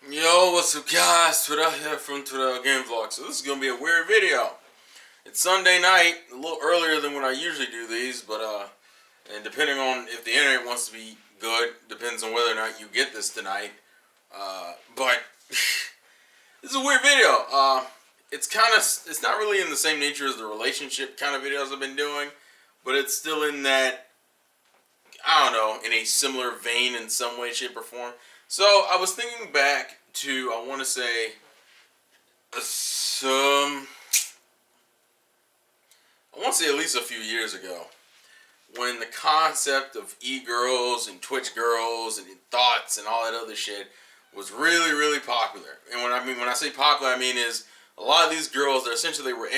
Yo, what's up guys? Twitter here from Twitter Game Vlog. So this is going to be a weird video. It's Sunday night, a little earlier than when I usually do these, but and depending on if the internet wants to be good, depends on whether or not you get this tonight. But this is a weird video. It's not really in the same nature as the relationship kind of videos I've been doing, but it's still in that, I don't know, in a similar vein in some way, shape, or form. So I was thinking back to, I want to say, at least a few years ago, when the concept of e-girls and Twitch girls and thots and all that other shit was really, really popular. And when I say popular, I mean is a lot of these girls, they were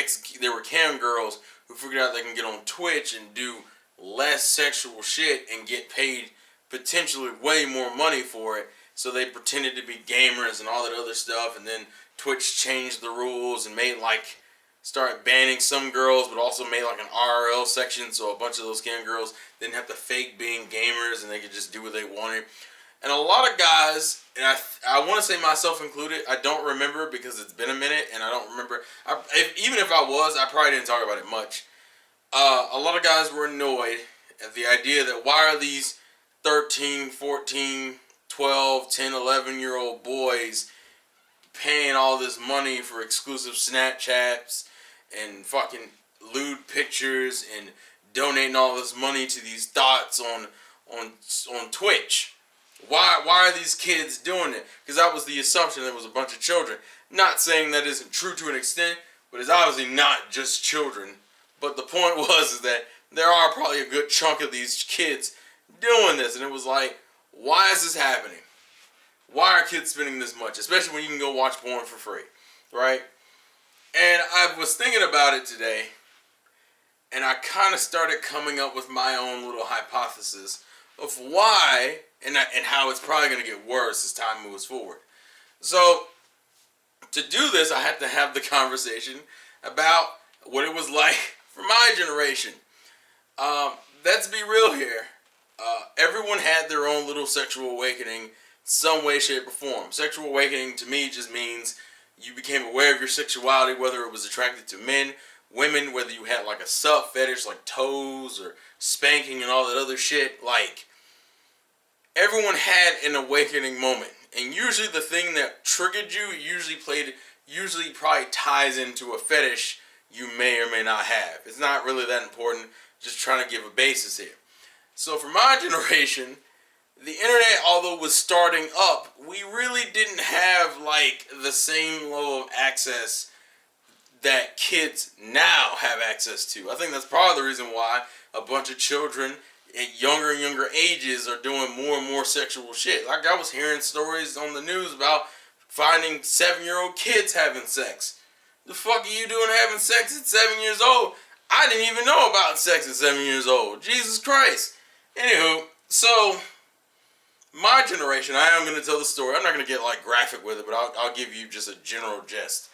cam girls who figured out they can get on Twitch and do less sexual shit and get paid potentially way more money for it. So they pretended to be gamers and all that other stuff, and then Twitch changed the rules and started banning some girls, but also made like an RRL section, so a bunch of those cam girls didn't have to fake being gamers and they could just do what they wanted. And a lot of guys, and I want to say myself included, I don't remember because it's been a minute, and I don't remember. Even if I was, I probably didn't talk about it much. A lot of guys were annoyed at the idea that why are these 13, 14, 12, 10, 11-year-old boys paying all this money for exclusive Snapchats and fucking lewd pictures and donating all this money to these thots on Twitch. Why are these kids doing it? Because that was the assumption, there was a bunch of children. Not saying that isn't true to an extent, but it's obviously not just children. But the point was that there are probably a good chunk of these kids doing this, and it was like, why is this happening? Why are kids spending this much? Especially when you can go watch porn for free, right? And I was thinking about it today, and I kind of started coming up with my own little hypothesis of why and how it's probably going to get worse as time moves forward. So, to do this, I had to have the conversation about what it was like for my generation. Let's be real here. Everyone had their own little sexual awakening, some way, shape, or form. Sexual awakening to me just means you became aware of your sexuality, whether it was attracted to men, women, whether you had like a sub fetish like toes or spanking and all that other shit. Like, everyone had an awakening moment, and usually the thing that triggered you usually probably ties into a fetish you may or may not have. It's not really that important, just trying to give a basis here. So for my generation, the internet, although was starting up, we really didn't have like the same level of access that kids now have access to. I think that's part of the reason why a bunch of children at younger and younger ages are doing more and more sexual shit. Like, I was hearing stories on the news about finding 7-year-old kids having sex. The fuck are you doing having sex at 7 years old? I didn't even know about sex at 7 years old. Jesus Christ. Anywho, so my generation, I am going to tell the story. I'm not going to get like graphic with it, but I'll give you just a general gist.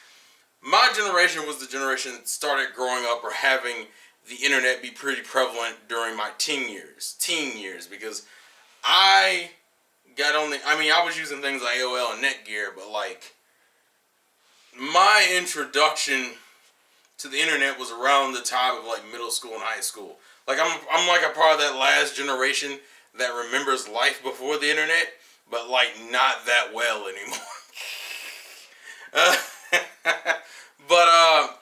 My generation was the generation that started growing up or having the internet be pretty prevalent during my teen years, because I was using things like AOL and Netgear, but like, my introduction to the internet was around the time of like middle school and high school. Like, I'm like a part of that last generation that remembers life before the internet, but like not that well anymore. But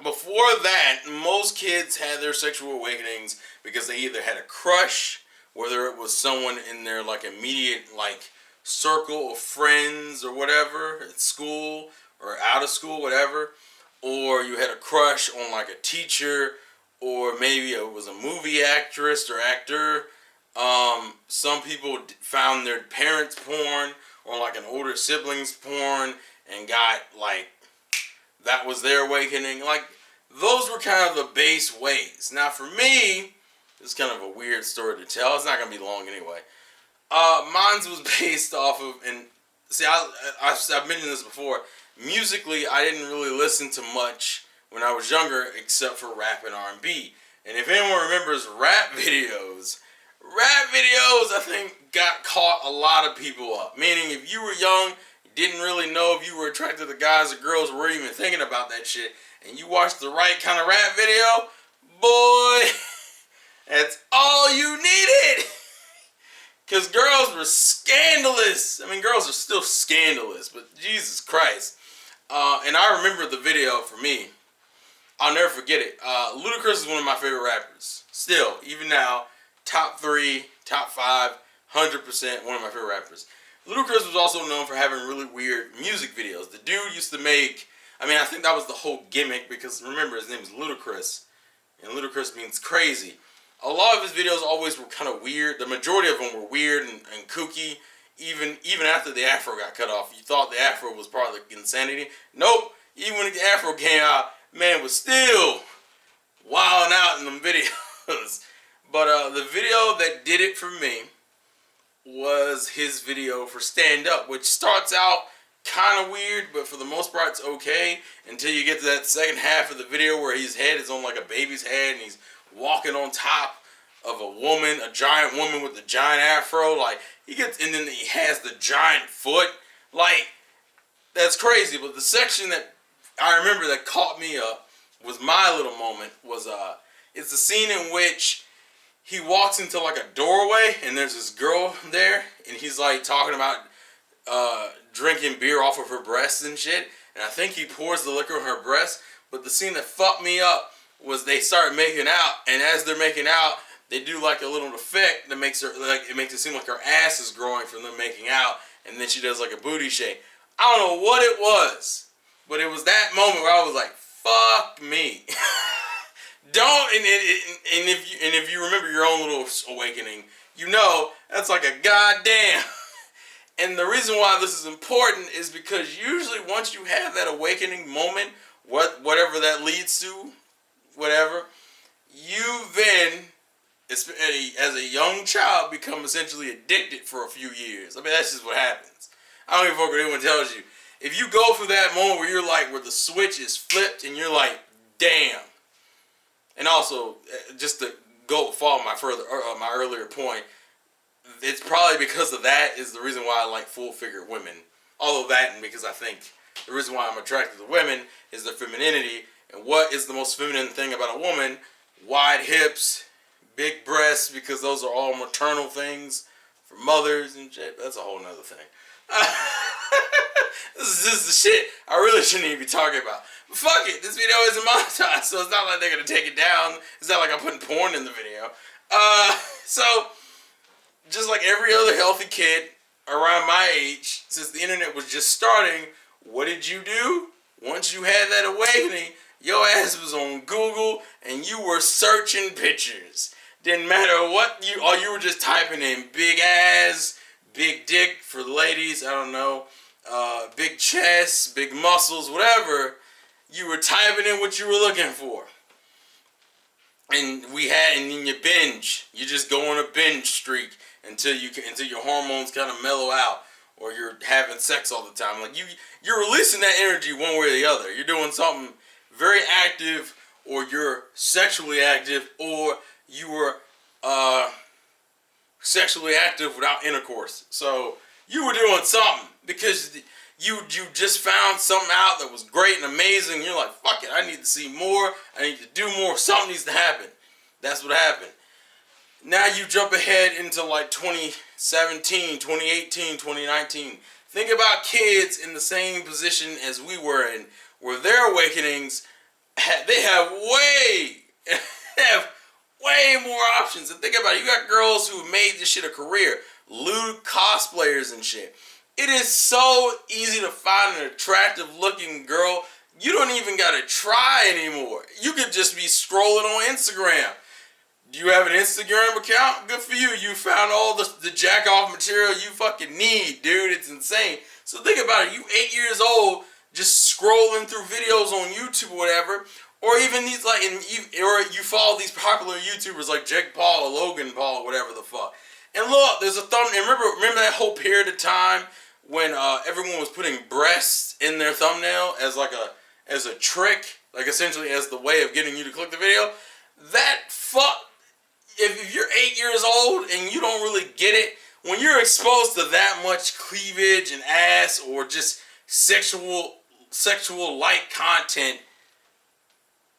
before that, most kids had their sexual awakenings because they either had a crush, whether it was someone in their like immediate like circle of friends or whatever at school or out of school, whatever, or you had a crush on like a teacher, or maybe it was a movie actress or actor. Some people found their parents' porn or like an older sibling's porn and got like, that was their awakening. Like, those were kind of the base ways. Now for me, it's kind of a weird story to tell. It's not going to be long anyway. Mine was based off of, and see, I've mentioned this before, musically I didn't really listen to much when I was younger except for rap and R&B. And if anyone remembers rap videos, I think got caught a lot of people up. Meaning, if you were young, didn't really know if you were attracted to guys or girls, or weren't even thinking about that shit, and you watched the right kind of rap video, boy, that's all you needed. Because girls were scandalous. I mean, girls are still scandalous, but Jesus Christ. And I remember the video for me. I'll never forget it. Ludacris is one of my favorite rappers. Still, even now, top 3, top 5, 100% one of my favorite rappers. Ludacris was also known for having really weird music videos. The dude used to make, I mean, I think that was the whole gimmick, because remember, his name is Ludacris, and Ludacris means crazy. A lot of his videos always were kind of weird. The majority of them were weird and kooky. Even after the afro got cut off, you thought the afro was part of the insanity. Nope. Even when the afro came out, man was still wilding out in them videos. But the video that did it for me was his video for Stand Up, which starts out kind of weird, but for the most part it's okay until you get to that second half of the video where his head is on like a baby's head and he's walking on top of a woman, a giant woman with a giant afro. Like, he gets, and then he has the giant foot. Like, that's crazy. But the section that I remember that caught me up was my little moment was, it's the scene in which he walks into like a doorway and there's this girl there and he's like talking about drinking beer off of her breasts and shit. And I think he pours the liquor on her breast. But the scene that fucked me up was they start making out, and as they're making out, they do like a little effect that makes her, like, it makes it seem like her ass is growing from them making out, and then she does like a booty shake. I don't know what it was, but it was that moment where I was like, fuck me. Don't, and if you remember your own little awakening, you know that's like a goddamn. And the reason why this is important is because usually once you have that awakening moment, whatever that leads to, whatever, you then, as a young child, become essentially addicted for a few years. I mean, that's just what happens. I don't give a fuck what anyone tells you. If you go through that moment where you're like, where the switch is flipped and you're like, damn. And also, just to go follow my earlier point, it's probably because of that is the reason why I like full-figured women. Although that, and because I think the reason why I'm attracted to women is their femininity. And what is the most feminine thing about a woman? Wide hips, big breasts, because those are all maternal things for mothers and shit. That's a whole nother thing. This is the shit I really shouldn't even be talking about. But fuck it, this video isn't monetized, so it's not like they're gonna take it down. It's not like I'm putting porn in the video. So, just like every other healthy kid around my age, since the internet was just starting, what did you do? Once you had that awakening, your ass was on Google and you were searching pictures. Didn't matter what you were just typing in big ass, big dick for the ladies, I don't know, big chest, big muscles, whatever. You were typing in what you were looking for. And then you binge. You just go on a binge streak until your hormones kind of mellow out, or you're having sex all the time. Like you're releasing that energy one way or the other. You're doing something very active, or you're sexually active, or you were sexually active without intercourse. So you were doing something because you just found something out that was great and amazing. You're like, fuck it, I need to see more. I need to do more. Something needs to happen. That's what happened. Now you jump ahead into like 2017, 2018, 2019. Think about kids in the same position as we were in, where their awakenings, they have way more options. And think about it, you got girls who made this shit a career, lewd cosplayers and shit. It is so easy to find an attractive looking girl. You don't even gotta try anymore. You could just be scrolling on Instagram. Do you have an Instagram account? Good for you. You found all the jack off material you fucking need, dude. It's insane. So think about it. You 8 years old, just scrolling through videos on YouTube or whatever, or even these or you follow these popular YouTubers like Jake Paul or Logan Paul or whatever the fuck. And look, there's a thumbnail. Remember that whole period of time when everyone was putting breasts in their thumbnail as a trick, like essentially as the way of getting you to click the video. If you're 8 years old and you don't really get it, when you're exposed to that much cleavage and ass or just sexual like content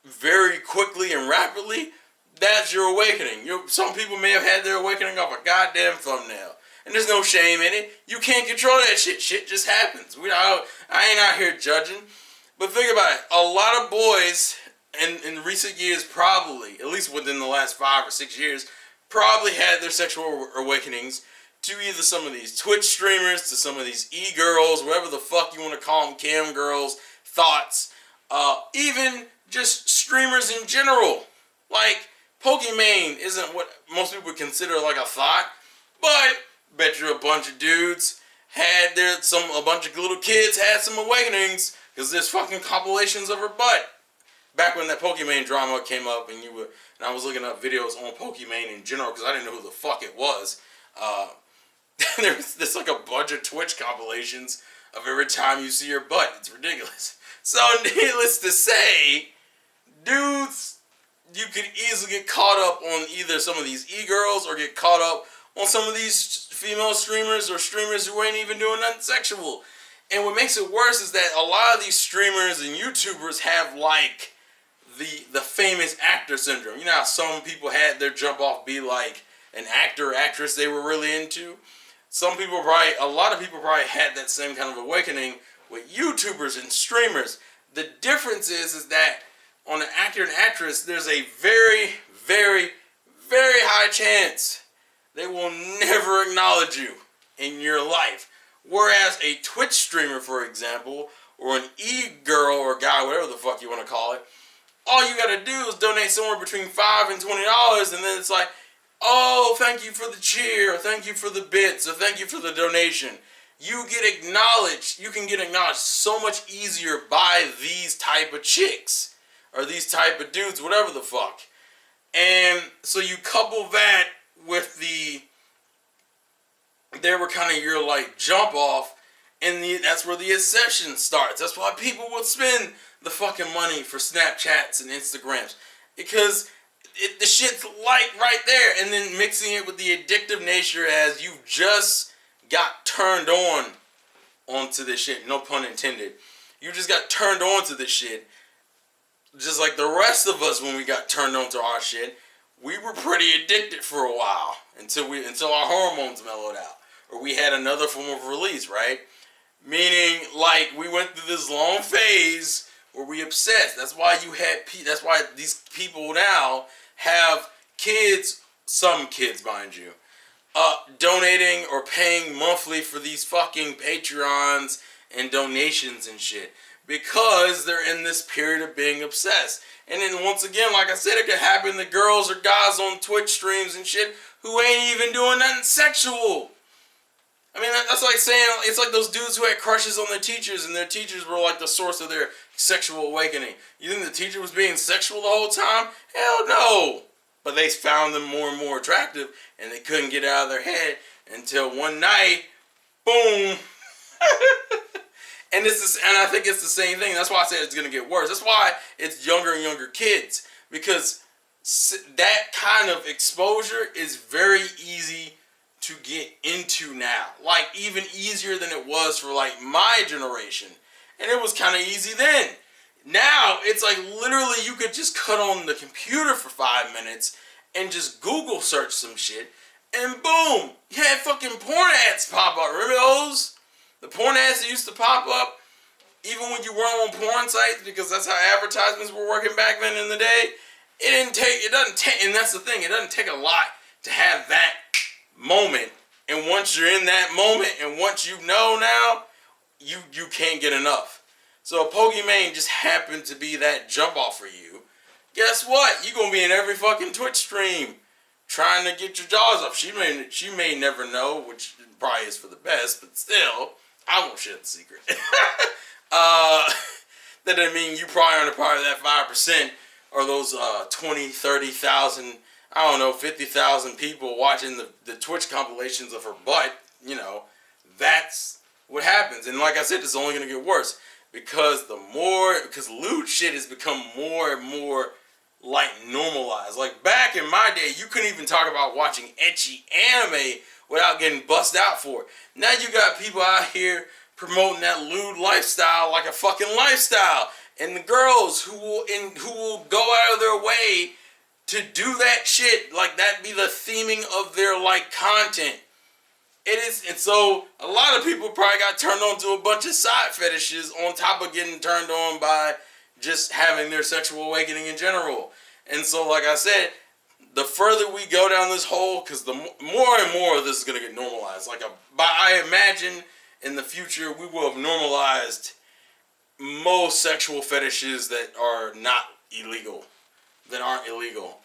very quickly and rapidly, that's your awakening. Some people may have had their awakening off a goddamn thumbnail. And there's no shame in it. You can't control that shit. Shit just happens. I ain't out here judging. But think about it. A lot of boys in recent years probably, at least within the last 5 or 6 years, probably had their sexual awakenings to either some of these Twitch streamers, to some of these e-girls, whatever the fuck you want to call them, cam girls, thots, even just streamers in general. Like, Pokimane isn't what most people would consider like a thot, but bet you a bunch of dudes had a bunch of little kids had some awakenings because there's fucking compilations of her butt. Back when that Pokimane drama came up and I was looking up videos on Pokimane in general because I didn't know who the fuck it was. There's like a bunch of Twitch compilations of every time you see her butt. It's ridiculous. So needless to say, dudes, you could easily get caught up on either some of these e-girls or get caught up on some of these female streamers or streamers who ain't even doing nothing sexual. And what makes it worse is that a lot of these streamers and YouTubers have like the famous actor syndrome. You know how some people had their jump off be like an actor or actress they were really into? A lot of people probably had that same kind of awakening with YouTubers and streamers. The difference is that on an actor and actress, there's a very, very, very high chance they will never acknowledge you in your life. Whereas a Twitch streamer, for example, or an e-girl or guy, whatever the fuck you want to call it, all you gotta do is donate somewhere between $5 and $20, and then it's like, oh, thank you for the cheer, or thank you for the bits, or thank you for the donation. You get acknowledged. You can get acknowledged so much easier by these type of chicks, or these type of dudes, whatever the fuck. And so you couple that with they were kind of your like jump off, and that's where the obsession starts. That's why people would spend the fucking money for Snapchats and Instagrams, because the shit's like right there, and then mixing it with the addictive nature as you just got turned onto this shit. No pun intended. You just got turned on to this shit. Just like the rest of us when we got turned on to our shit, we were pretty addicted for a while until our hormones mellowed out, or we had another form of release, right? Meaning, like, we went through this long phase where we obsessed. That's why these people now have kids, some kids, mind you, donating or paying monthly for these fucking Patreons and donations and shit, because they're in this period of being obsessed. And then once again, like I said, it could happen to girls or guys on Twitch streams and shit who ain't even doing nothing sexual. I mean, that's like saying, it's like those dudes who had crushes on their teachers, and their teachers were like the source of their sexual awakening. You think the teacher was being sexual the whole time? Hell no. But they found them more and more attractive, and they couldn't get out of their head until one night, boom. And I think it's the same thing. That's why I said it's going to get worse. That's why it's younger and younger kids, because that kind of exposure is very easy to get into now. Like, even easier than it was for like my generation. And it was kind of easy then. Now, it's like literally you could just cut on the computer for 5 minutes and just Google search some shit, and boom, you had fucking porn ads pop up. Remember those? The porn ads that used to pop up even when you weren't on porn sites, because that's how advertisements were working back then in the day. And that's the thing, it doesn't take a lot to have that moment. And once you're in that moment, and once you know now, you can't get enough. So Pokimane just happened to be that jump off for you. Guess what? You're gonna be in every fucking Twitch stream trying to get your jaws off. She may never know, which probably is for the best, but still, I won't share the secret. That doesn't mean you probably aren't a part of that 5%, or those 20, 30,000, I don't know, 50,000 people watching the Twitch compilations of her butt. You know, that's what happens. And like I said, it's only going to get worse, because lewd shit has become more and more like normalized. Like back in my day, you couldn't even talk about watching ecchi anime without getting bust out for it. Now you got people out here promoting that lewd lifestyle like a fucking lifestyle, and the girls who will go out of their way to do that shit, like that be the theming of their like content. It is, and so a lot of people probably got turned on to a bunch of side fetishes on top of getting turned on by just having their sexual awakening in general. And so, like I said, the further we go down this hole, because the more and more of this is going to get normalized. I imagine in the future we will have normalized most sexual fetishes that are not illegal, that aren't illegal.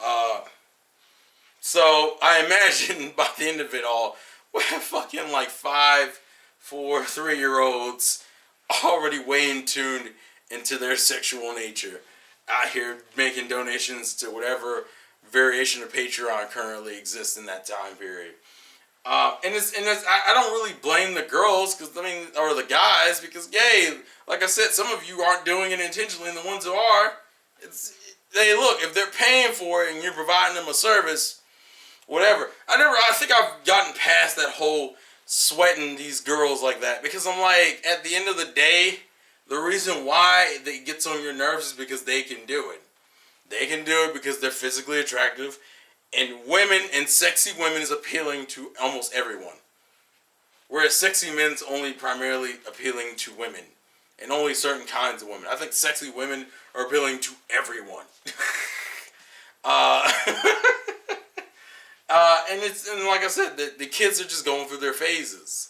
So I imagine by the end of it all, we have fucking like 5, 4, 3-year-olds already way in tuned into their sexual nature, out here making donations to whatever variation of Patreon currently exists in that time period. I don't really blame the girls, or the guys, because like I said, some of you aren't doing it intentionally, and the ones who are, look, if they're paying for it and you're providing them a service, whatever. I think I've gotten past that whole sweating these girls like that, because I'm like, at the end of the day, the reason why it gets on your nerves is because they can do it. They can do it because they're physically attractive, and sexy women is appealing to almost everyone. Whereas sexy men's only primarily appealing to women, and only certain kinds of women. I think sexy women are appealing to everyone. And like I said, the kids are just going through their phases.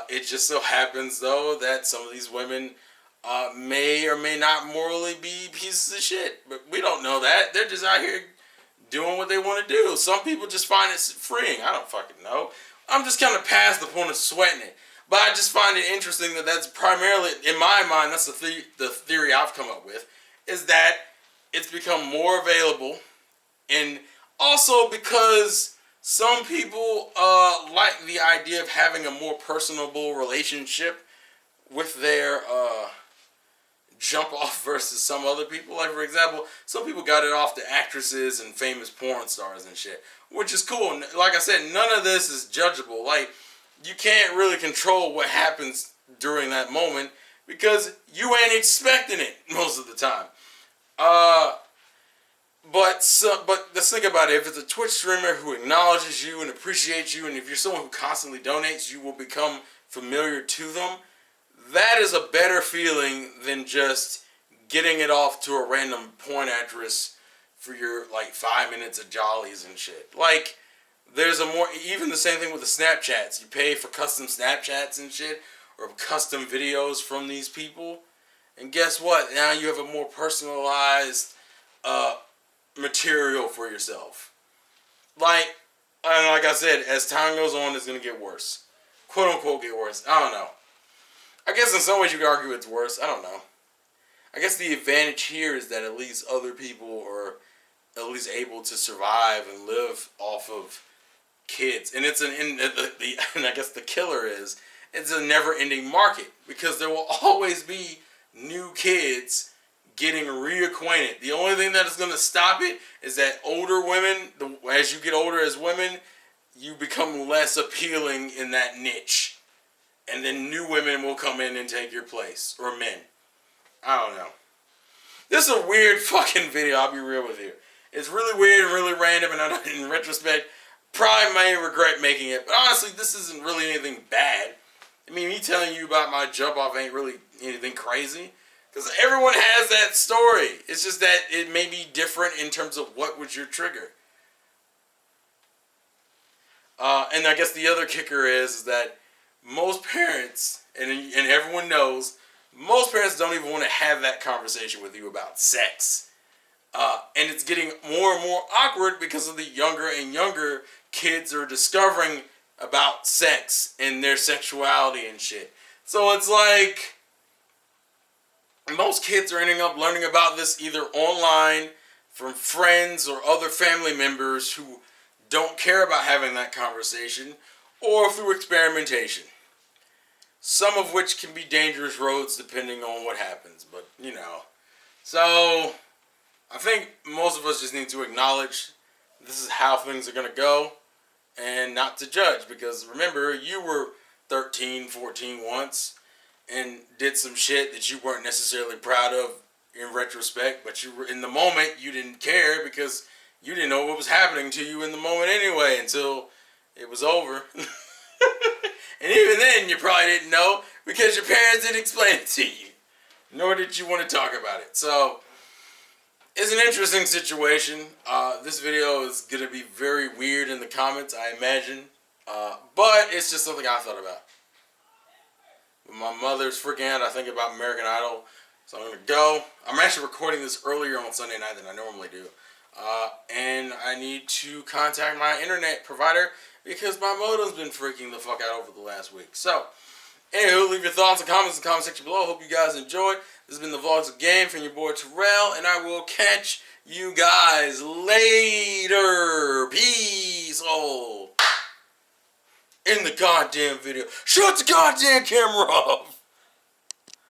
It just so happens, though, that some of these women may or may not morally be pieces of shit. But we don't know that. They're just out here doing what they want to do. Some people just find it freeing. I don't fucking know. I'm just kind of past the point of sweating it. But I just find it interesting that that's primarily, in my mind, that's the theory I've come up with, is that it's become more available. And also because some people like the idea of having a more personable relationship with their jump off versus some other people. Like, for example, some people got it off to actresses and famous porn stars and shit, which is cool. Like I said, none of this is judgeable. Like, you can't really control what happens during that moment because you ain't expecting it most of the time. But let's think about it. If it's a Twitch streamer who acknowledges you and appreciates you, and if you're someone who constantly donates, you will become familiar to them. That is a better feeling than just getting it off to a random porn actress for your, like, 5 minutes of jollies and shit. Like, there's even the same thing with the Snapchats. You pay for custom Snapchats and shit, or custom videos from these people. And guess what? Now you have a more personalized material for yourself. Like I said, as time goes on, it's going to get worse. Quote unquote get worse. I don't know. I guess in some ways you could argue it's worse. I don't know. I guess the advantage here is that at least other people are at least able to survive and live off of kids. And and I guess the killer is it's a never-ending market because there will always be new kids getting reacquainted. The only thing that is going to stop it is that older women, as you get older as women, you become less appealing in that niche. And then new women will come in and take your place. Or men. I don't know. This is a weird fucking video, I'll be real with you. It's really weird and really random, and in retrospect, probably may regret making it. But honestly, this isn't really anything bad. I mean, me telling you about my jump off ain't really anything crazy. Because everyone has that story. It's just that it may be different in terms of what was your trigger. And I guess the other kicker is that most parents, and everyone knows, most parents don't even want to have that conversation with you about sex. And it's getting more and more awkward because of the younger and younger kids are discovering about sex and their sexuality and shit. So it's like most kids are ending up learning about this either online from friends or other family members who don't care about having that conversation, or through experimentation. Some of which can be dangerous roads depending on what happens, but you know. So I think most of us just need to acknowledge this is how things are going to go. and not to judge, because remember, you were 13, 14 once and did some shit that you weren't necessarily proud of in retrospect, but you were in the moment, you didn't care because you didn't know what was happening to you in the moment anyway until it was over. And even then, you probably didn't know because your parents didn't explain it to you, nor did you want to talk about it. So it's an interesting situation. This video is going to be very weird in the comments, I imagine. But it's just something I thought about. When my mother's freaking out, I think about American Idol. So I'm going to go. I'm actually recording this earlier on Sunday night than I normally do. And I need to contact my internet provider because my modem's been freaking the fuck out over the last week. So, anywho, leave your thoughts and comments in the comment section below. Hope you guys enjoyed. This has been the Vlogs Again from your boy Terrell, and I will catch you guys later. Peace. Oh, in the goddamn video. Shut the goddamn camera off.